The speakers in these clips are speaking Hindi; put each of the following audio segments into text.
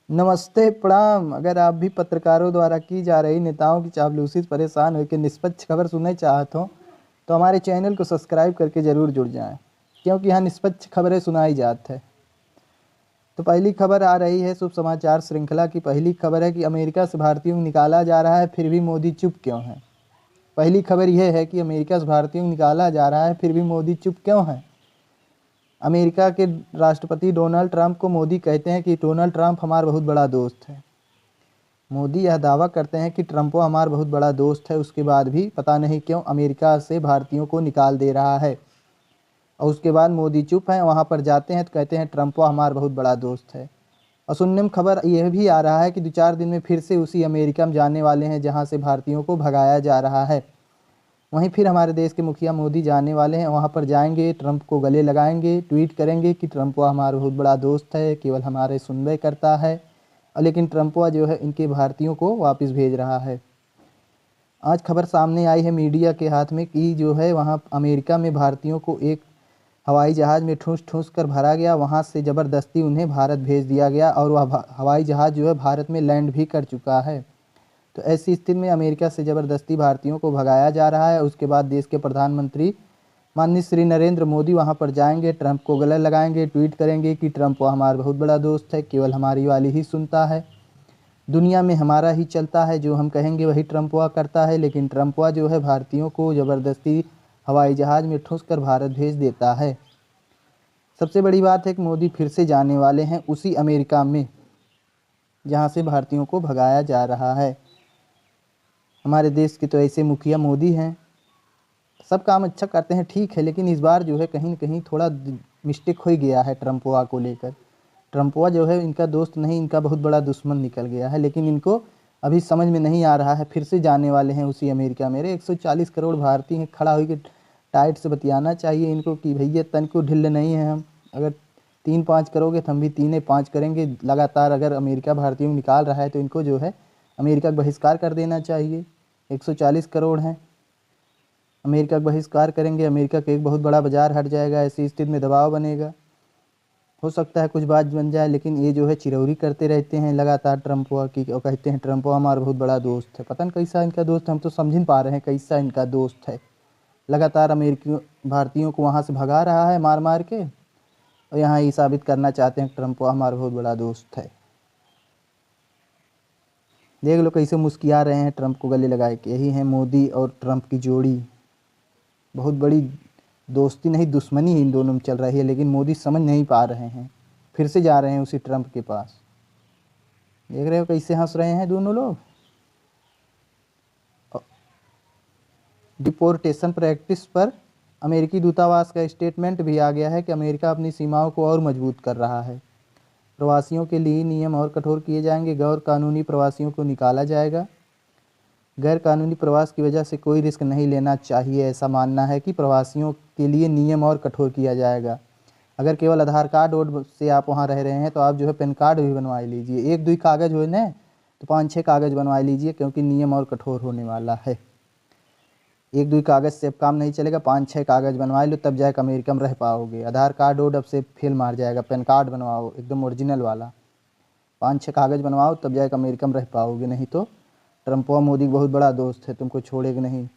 नमस्ते प्रणाम। अगर आप भी पत्रकारों द्वारा की जा रही नेताओं की चापलूसी से परेशान होकर निष्पक्ष खबर सुनना चाहते हो तो हमारे चैनल को सब्सक्राइब करके ज़रूर जुड़ जाएं, क्योंकि यहाँ निष्पक्ष खबरें सुनाई जाती है। तो पहली खबर आ रही है शुभ समाचार श्रृंखला की। पहली खबर है कि अमेरिका से भारतीयों को निकाला जा रहा है, फिर भी मोदी चुप क्यों है। पहली खबर यह है कि अमेरिका से भारतीयों को निकाला जा रहा है, फिर भी मोदी चुप क्यों है। अमेरिका के राष्ट्रपति डोनाल्ड ट्रंप को मोदी कहते हैं कि डोनाल्ड ट्रंप हमारा बहुत बड़ा दोस्त है। मोदी यह दावा करते हैं कि ट्रंपो हमारा बहुत बड़ा दोस्त है, उसके बाद भी पता नहीं क्यों अमेरिका से भारतीयों को निकाल दे रहा है। और उसके बाद मोदी चुप हैं, वहाँ पर जाते हैं तो कहते हैं ट्रंपो हमारा बहुत बड़ा दोस्त है। और सुनने में खबर यह भी आ रहा है कि 2-4 दिन में फिर से उसी अमेरिका में जाने वाले हैं जहाँ से भारतीयों को भगाया जा रहा है। वहीं फिर हमारे देश के मुखिया मोदी जाने वाले हैं, वहाँ पर जाएंगे, ट्रंप को गले लगाएंगे, ट्वीट करेंगे कि ट्रंपो हमारा बहुत बड़ा दोस्त है, केवल हमारे सुनवाई करता है। और लेकिन ट्रंपो जो है इनके भारतीयों को वापस भेज रहा है। आज खबर सामने आई है मीडिया के हाथ में कि जो है वहाँ अमेरिका में भारतीयों को एक हवाई जहाज़ में ठूस ठूस कर भरा गया, वहाँ से ज़बरदस्ती उन्हें भारत भेज दिया गया और वह हवाई जहाज़ जो है भारत में लैंड भी कर चुका है। तो ऐसी स्थिति में अमेरिका से ज़बरदस्ती भारतीयों को भगाया जा रहा है। उसके बाद देश के प्रधानमंत्री माननीय श्री नरेंद्र मोदी वहाँ पर जाएंगे, ट्रंप को गले लगाएंगे, ट्वीट करेंगे कि ट्रंप हमारा बहुत बड़ा दोस्त है, केवल हमारी वाली ही सुनता है, दुनिया में हमारा ही चलता है, जो हम कहेंगे वही ट्रंपवा करता है। लेकिन ट्रंपवा जो है भारतीयों को ज़बरदस्ती हवाई जहाज़ में ठूंस कर भारत भेज देता है। सबसे बड़ी बात है कि मोदी फिर से जाने वाले हैं उसी अमेरिका में जहाँ से भारतीयों को भगाया जा रहा है। हमारे देश के तो ऐसे मुखिया मोदी हैं, सब काम अच्छा करते हैं, ठीक है, लेकिन इस बार जो है कहीं न कहीं थोड़ा मिस्टेक हो ही गया है ट्रंपवा को लेकर। ट्रंपवा जो है इनका दोस्त नहीं, इनका बहुत बड़ा दुश्मन निकल गया है। लेकिन इनको अभी समझ में नहीं आ रहा है, फिर से जाने वाले हैं उसी अमेरिका। मेरे 140 करोड़ भारतीय हैं, खड़ा होकर टाइट से बतियाना चाहिए इनको कि भैया तन को ढिल्ल नहीं है हम। अगर 3-5 करोगे तो हम भी 3-5 करेंगे लगातार। अगर अमेरिका भारतीयों को निकाल रहा है तो इनको जो है अमेरिका का बहिष्कार कर देना चाहिए। 140 करोड़ हैं, अमेरिका का बहिष्कार करेंगे, अमेरिका का एक बहुत बड़ा बाजार हट जाएगा, ऐसी स्थिति में दबाव बनेगा, हो सकता है कुछ बात बन जाए। लेकिन ये जो है चिरौरी करते रहते हैं लगातार ट्रंपवा की, और कहते हैं ट्रंपवा हमारा बहुत बड़ा दोस्त है। पता नहीं कैसा इनका दोस्त है, हम तो समझ नहीं पा रहे हैं कैसा इनका दोस्त है। लगातार अमेरिकी भारतीयों को वहाँ से भगा रहा है मार मार के, और यहाँ ये साबित करना चाहते हैं कि ट्रंपवा हमारा बहुत बड़ा दोस्त है। देख लो कैसे मुस्किया रहे हैं ट्रंप को गले लगाए के। यही है मोदी और ट्रंप की जोड़ी, बहुत बड़ी दोस्ती नहीं दुश्मनी इन दोनों में चल रही है, लेकिन मोदी समझ नहीं पा रहे हैं, फिर से जा रहे हैं उसी ट्रंप के पास। देख रहे हो कैसे हंस रहे हैं दोनों लोग। डिपोर्टेशन प्रैक्टिस पर अमेरिकी दूतावास का स्टेटमेंट भी आ गया है कि अमेरिका अपनी सीमाओं को और मजबूत कर रहा है। प्रवासियों के लिए नियम और कठोर किए जाएंगे, गैर कानूनी प्रवासियों को निकाला जाएगा। गैर कानूनी प्रवास की वजह से कोई रिस्क नहीं लेना चाहिए, ऐसा मानना है कि प्रवासियों के लिए नियम और कठोर किया जाएगा। अगर केवल आधार कार्ड और से आप वहाँ रह रहे हैं तो आप जो है पैन कार्ड भी बनवा लीजिए। 1-2 कागज़ हो ना तो 5-6 कागज़ बनवा लीजिए, क्योंकि नियम और कठोर होने वाला है। 1-2 कागज़ से अब काम नहीं चलेगा, 5-6 कागज़ बनवा लो तब जाकर अमेरिका में रह पाओगे। आधार कार्ड और अब से फेल मार जाएगा, पैन कार्ड बनवाओ एकदम ओरिजिनल वाला, 5-6 कागज़ बनवाओ तब जाकर अमेरिका में रह पाओगे। नहीं तो ट्रंपवा मोदी बहुत बड़ा दोस्त है, तुमको छोड़ेगा नहीं।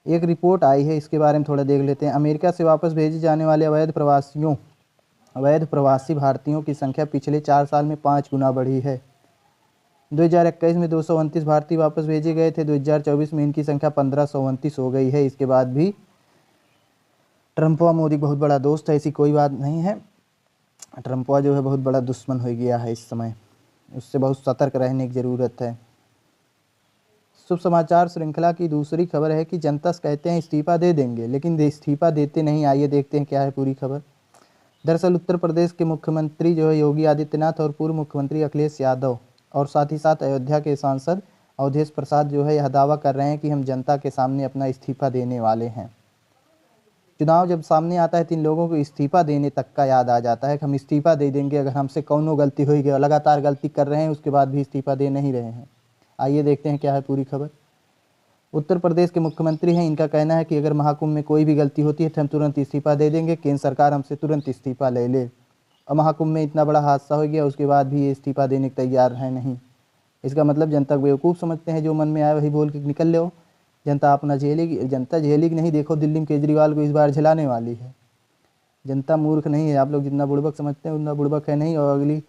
एक रिपोर्ट आई है, इसके बारे में थोड़ा देख लेते हैं। अमेरिका से वापस भेजे जाने वाले अवैध प्रवासी भारतीयों की संख्या पिछले 4 साल में 5 गुना बढ़ी है। 2021 में 229 भारतीय वापस भेजे गए थे, 2024 में इनकी संख्या 1529 हो गई है। इसके बाद भी ट्रंपवा मोदी बहुत बड़ा दोस्त है, ऐसी कोई बात नहीं है। ट्रंपवा जो है बहुत बड़ा दुश्मन हो गया है इस समय, उससे बहुत सतर्क रहने की ज़रूरत है। शुभ समाचार श्रृंखला की दूसरी खबर है कि जनता कहते हैं इस्तीफा दे देंगे, लेकिन इस्तीफा देते नहीं। आइए देखते हैं क्या है पूरी खबर। दरअसल उत्तर प्रदेश के मुख्यमंत्री जो है योगी आदित्यनाथ और पूर्व मुख्यमंत्री अखिलेश यादव और साथ ही साथ अयोध्या के सांसद अवधेश प्रसाद जो है यह दावा कर रहे हैं कि हम जनता के सामने अपना इस्तीफा देने वाले हैं। चुनाव जब सामने आता है तो इन लोगों को इस्तीफा देने तक का याद आ जाता है कि हम इस्तीफा दे देंगे अगर हमसे कौनो गलती हुई गई। लगातार गलती कर रहे हैं, उसके बाद भी इस्तीफा दे नहीं रहे हैं। आइए देखते हैं क्या है पूरी खबर। उत्तर प्रदेश के मुख्यमंत्री हैं, इनका कहना है कि अगर महाकुंभ में कोई भी गलती होती है तो हम तुरंत इस्तीफा दे देंगे, केंद्र सरकार हमसे तुरंत इस्तीफा ले ले। और महाकुंभ में इतना बड़ा हादसा हो गया, उसके बाद भी ये इस्तीफा देने के तैयार है नहीं। इसका मतलब जनता को बेवकूफ़ समझते हैं, जो मन में आए वही बोल के निकल लो। जनता अपना झेलेगी, जनता झेलेगी नहीं। देखो दिल्ली में केजरीवाल को इस बार झेलाने वाली है। जनता मूर्ख नहीं है, आप लोग जितना बुड़बक समझते हैं उतना बुड़बक है नहीं। और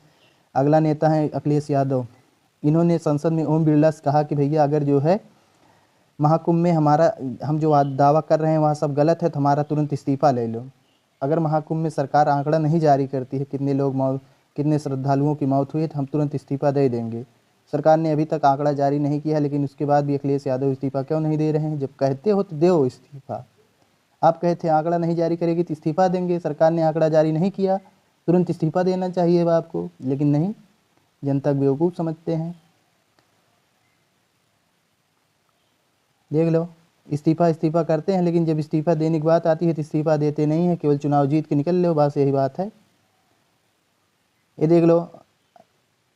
अगला नेता है अखिलेश यादव। इन्होंने संसद में ओम बिरला से कहा कि भैया अगर जो है महाकुंभ में हम जो दावा कर रहे हैं वहाँ सब गलत है तो हमारा तुरंत इस्तीफा ले लो। अगर महाकुंभ में सरकार आंकड़ा नहीं जारी करती है कितने श्रद्धालुओं की मौत हुई है तो हम तुरंत इस्तीफा दे देंगे। सरकार ने अभी तक आंकड़ा जारी नहीं किया, लेकिन उसके बाद भी अखिलेश यादव इस्तीफा क्यों नहीं दे रहे हैं? जब कहते हो तो दो इस्तीफा। आप कहे थे आंकड़ा नहीं जारी करेगी तो इस्तीफा देंगे, सरकार ने आंकड़ा जारी नहीं किया, तुरंत इस्तीफा देना चाहिए अब आपको, लेकिन नहीं, जनता को बेवकूफ़ समझते हैं। देख लो, इस्तीफा करते हैं, लेकिन जब इस्तीफा देने की बात आती है तो इस्तीफा देते नहीं है, केवल चुनाव जीत के निकल लो, बस यही बात है। ये देख लो,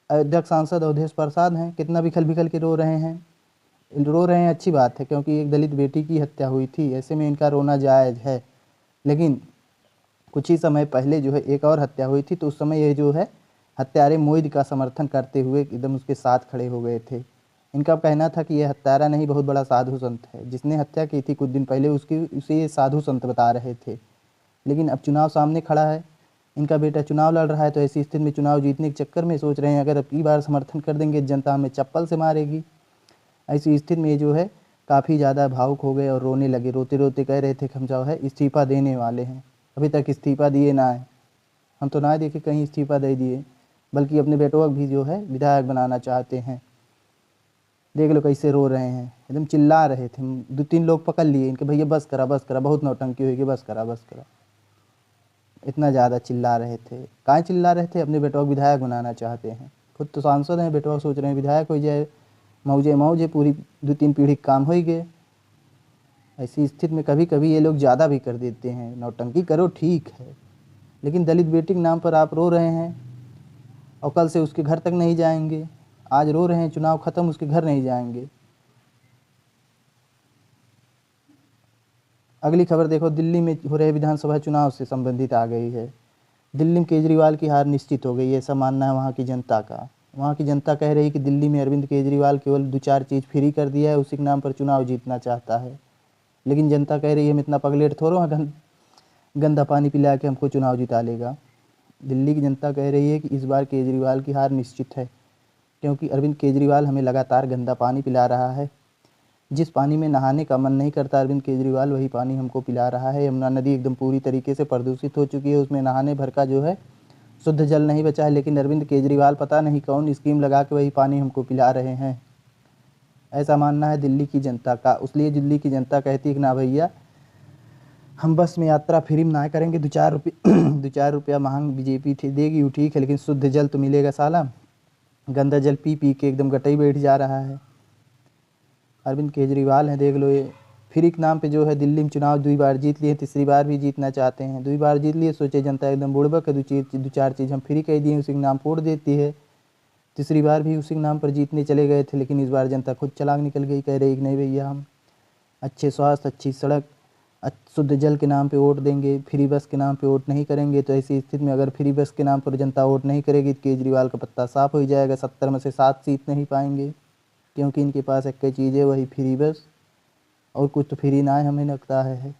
अयोध्या सांसद अवधेश प्रसाद हैं, कितना बिखल बिखल के रो रहे हैं। अच्छी बात है, क्योंकि एक दलित बेटी की हत्या हुई थी, ऐसे में इनका रोना जायज़ है। लेकिन कुछ ही समय पहले जो है एक और हत्या हुई थी, तो उस समय ये जो है हत्यारे मोईद का समर्थन करते हुए एकदम उसके साथ खड़े हो गए थे। इनका कहना था कि यह हत्यारा नहीं, बहुत बड़ा साधु संत है। जिसने हत्या की थी कुछ दिन पहले उसे ये साधु संत बता रहे थे। लेकिन अब चुनाव सामने खड़ा है, इनका बेटा चुनाव लड़ रहा है, तो ऐसी स्थिति में चुनाव जीतने के चक्कर में सोच रहे हैं अगर अब की बार समर्थन कर देंगे जनता हमें चप्पल से मारेगी। ऐसी स्थिति में जो है काफ़ी ज़्यादा भावुक हो गए और रोने लगे। रोते रोते कह रहे थे कि हम जो है इस्तीफा देने वाले हैं। अभी तक इस्तीफा दिए ना है, हम तो ना देखे कहीं इस्तीफा दे दिए, बल्कि अपने बेटों को भी जो है विधायक बनाना चाहते हैं। देख लो कैसे रो रहे हैं, एकदम चिल्ला रहे थे। 2-3 लोग पकड़ लिए इनके, भैया बस करा बहुत नौटंकी हुई, बस करा। इतना ज़्यादा चिल्ला रहे थे। काहे चिल्ला रहे थे? अपने बेटों को विधायक बनाना चाहते हैं। खुद तो सांसद हैं, बेटों सोच रहे हैं विधायक हो जाए, मौजे पूरी 2-3 पीढ़ी काम हो ही गए। ऐसी स्थिति में कभी कभी ये लोग ज़्यादा भी कर देते हैं। नौटंकी करो ठीक है, लेकिन दलित बेटी के नाम पर आप रो रहे हैं और कल से उसके घर तक नहीं जाएंगे। आज रो रहे हैं, चुनाव ख़त्म, उसके घर नहीं जाएंगे। अगली खबर देखो, दिल्ली में हो रहे विधानसभा चुनाव से संबंधित आ गई है। दिल्ली में केजरीवाल की हार निश्चित हो गई है, ऐसा मानना है वहाँ की जनता का। वहाँ की जनता कह रही है कि दिल्ली में अरविंद केजरीवाल केवल 2-4 चीज़ फ्री कर दिया है, उसी के नाम पर चुनाव जीतना चाहता है। लेकिन जनता कह रही है हम इतना पगलेट थोड़ा गंदा पानी पिला के हमको चुनाव जिता लेगा। दिल्ली की जनता कह रही है कि इस बार केजरीवाल की हार निश्चित है, क्योंकि अरविंद केजरीवाल हमें लगातार गंदा पानी पिला रहा है। जिस पानी में नहाने का मन नहीं करता अरविंद केजरीवाल वही पानी हमको पिला रहा है। यमुना नदी एकदम पूरी तरीके से प्रदूषित हो चुकी है, उसमें नहाने भर का जो है शुद्ध जल नहीं बचा है, लेकिन अरविंद केजरीवाल पता नहीं कौन स्कीम लगा के वही पानी हमको पिला रहे हैं। ऐसा मानना है दिल्ली की जनता का। इसलिए दिल्ली की जनता कहती है कि ना भैया, हम बस में यात्रा फ्री में ना करेंगे, 2-4 रुपया महंग बीजेपी देगी वो ठीक है, लेकिन शुद्ध जल तो मिलेगा साला। गंदा जल पी पी के एकदम गटई बैठ जा रहा है। अरविंद केजरीवाल हैं, देख लो, ये फ्री के नाम पे जो है दिल्ली में चुनाव 2 बार जीत लिए, तीसरी बार भी जीतना चाहते हैं। 2 बार जीत लिए, सोचे जनता एकदम बुड़बक है, 2-4 चीज़ हम फ्री कह दिए, उसी के नाम फोड़ देती है। तीसरी बार भी उसी के नाम पर जीतने चले गए थे, लेकिन इस बार जनता खुद चालाक निकल गई, कह रही कि नहीं भैया, हम अच्छे स्वास्थ्य, अच्छी सड़क, शुद्ध जल के नाम पे वोट देंगे, फ्री बस के नाम पे वोट नहीं करेंगे। तो ऐसी स्थिति में अगर फ्री बस के नाम पर जनता वोट नहीं करेगी तो केजरीवाल का पत्ता साफ हो जाएगा। 70 में से 7 सीट नहीं पाएंगे, क्योंकि इनके पास एक ही चीज़ है, वही फ्री बस, और कुछ तो फ्री ना है हमें लगता है।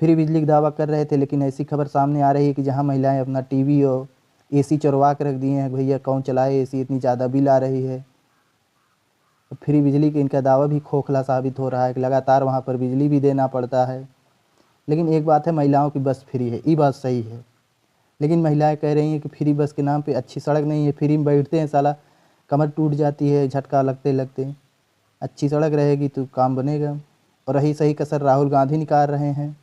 फ्री बिजली का दावा कर रहे थे, लेकिन ऐसी खबर सामने आ रही है कि जहाँ महिलाएं अपना टीवी और एसी चुरवा के रख दिए हैं, भैया कौन चलाए एसी, इतनी ज़्यादा बिल आ रही है। तो फ्री बिजली के इनका दावा भी खोखला साबित हो रहा है कि लगातार वहाँ पर बिजली भी देना पड़ता है। लेकिन एक बात है, महिलाओं की बस फ्री है, ये बात सही है। लेकिन महिलाएं कह रही हैं कि फ्री बस के नाम पे अच्छी सड़क नहीं है, फ्री में बैठते हैं साला कमर टूट जाती है झटका लगते लगते। अच्छी सड़क रहेगी तो काम बनेगा। और रही सही कसर राहुल गांधी निकाल रहे हैं।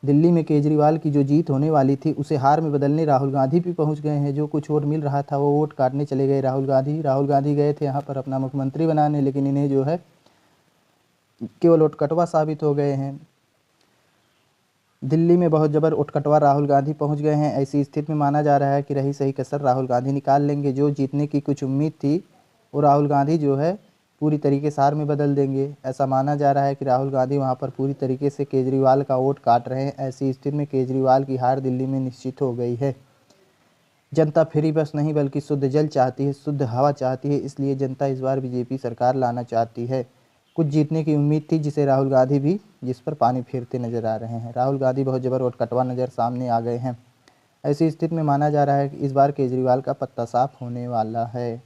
दिल्ली में केजरीवाल की जो जीत होने वाली थी उसे हार में बदलने राहुल गांधी भी पहुंच गए हैं। जो कुछ वोट मिल रहा था वो वोट काटने चले गए राहुल गांधी गए थे यहाँ पर अपना मुख्यमंत्री बनाने, लेकिन इन्हें जो है केवल उटकटवा साबित हो गए हैं। दिल्ली में बहुत जबर उटकटवा राहुल गांधी पहुंच गए हैं। ऐसी स्थिति में माना जा रहा है कि रही सही कसर राहुल गांधी निकाल लेंगे। जो जीतने की कुछ उम्मीद थी वो राहुल गांधी जो है पूरी तरीके से हार में बदल देंगे। ऐसा माना जा रहा है कि राहुल गांधी वहां पर पूरी तरीके से केजरीवाल का वोट काट रहे हैं। ऐसी स्थिति में केजरीवाल की हार दिल्ली में निश्चित हो गई है। जनता फ्री बस नहीं बल्कि शुद्ध जल चाहती है, शुद्ध हवा चाहती है, इसलिए जनता इस बार बीजेपी सरकार लाना चाहती है। कुछ जीतने की उम्मीद थी जिसे राहुल गांधी भी जिस पर पानी फेरते नजर आ रहे हैं। राहुल गांधी बहुत जबर और कटवा नजर सामने आ गए हैं। ऐसी स्थिति में माना जा रहा है कि इस बार केजरीवाल का पत्ता साफ होने वाला है।